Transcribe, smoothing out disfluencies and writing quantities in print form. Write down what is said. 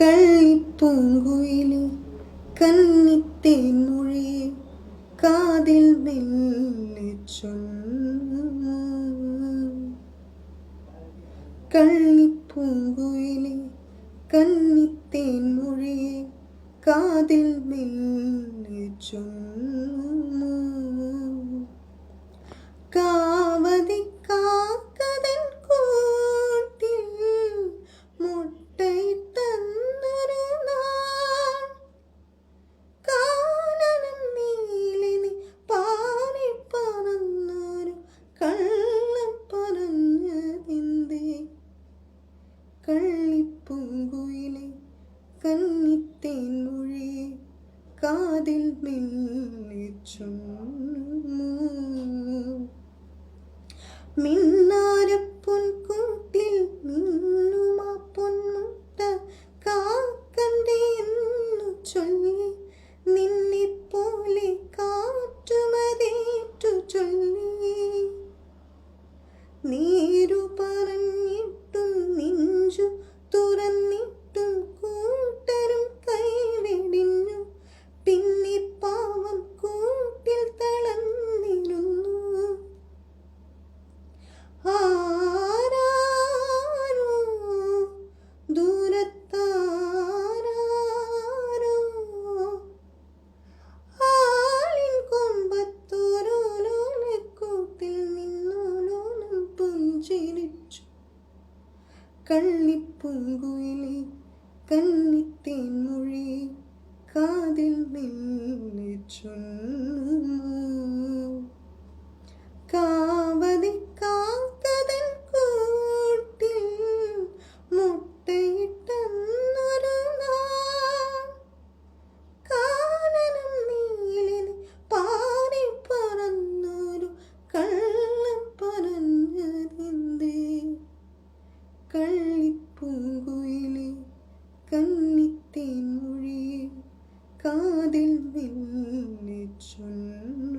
കള്ളിപ്പൂങ്കുയിലെ കന്നിത്തേൻ മൊഴിയെ കാതിൽ മെല്ലെ ചൊല്ലുന്നു. കള്ളിപ്പൂങ്കുയിലെ കന്നിത്തേൻ മൊഴിയെ കാതിൽ മെല്ലെ ചൊല്ലുന്നു. കാവതി കാക്കതൻ കൂട്ടിൽ മുട്ടയിട്ടന്നൊരു നാൾ കാനനം നീളി നീ പാറിപ്പറന്നൊരു കള്ളം പറഞ്ഞതെന്തേ? കള്ളിപ്പൂങ്കുയിലെ കന്നിത്തേൻ മൊഴിയെ കാതിൽ മെല്ലെ ചൊല്ലുന്നു. മിന്നാരപ്പൊൻകൂട്ടിൽ മിന്നുമാ പൊന്മുട്ട കാക്കണ്ടേ എന്നു ചൊല്ലി നിന്നെപ്പോലെ കാറ്റുമതേറ്റു ചൊല്ലി. നേരു പറഞ്ഞിട്ടും നെഞ്ചു തുറന്നിട്ടും കൂട്ടരും കൈവെടിഞ്ഞു. പിന്നെ പാവം കൂട്ടിൽ തളർന്നിരുന്നു. ആരാരോ ദൂരത്താരാരോ ആലിൻ കൊമ്പത്തോരോലോലക്കൂട്ടിൽ നിന്നോലോലം പുഞ്ചിരിച്ചു. കള്ളിപ്പൂങ്കുയിലെ കന്നിത്തേൻ മൊഴിയെ കാതിൽ മെല്ലെ ചൊല്ലുന്നു. കാവതി കാക്കതൻ കൂട്ടിൽ മുട്ടയിട്ടന്നൊരു നാൾ കാനനം നീളി നീ പാറിപ്പറന്നൊരു കള്ളം പറഞ്ഞതെന്തേ? കള്ളിപ്പൂങ്കുയിലെ കന്നിത്തേൻ മൊഴിയെ കാതിൽ മെല്ലെ ചൊല്ലുന്നു.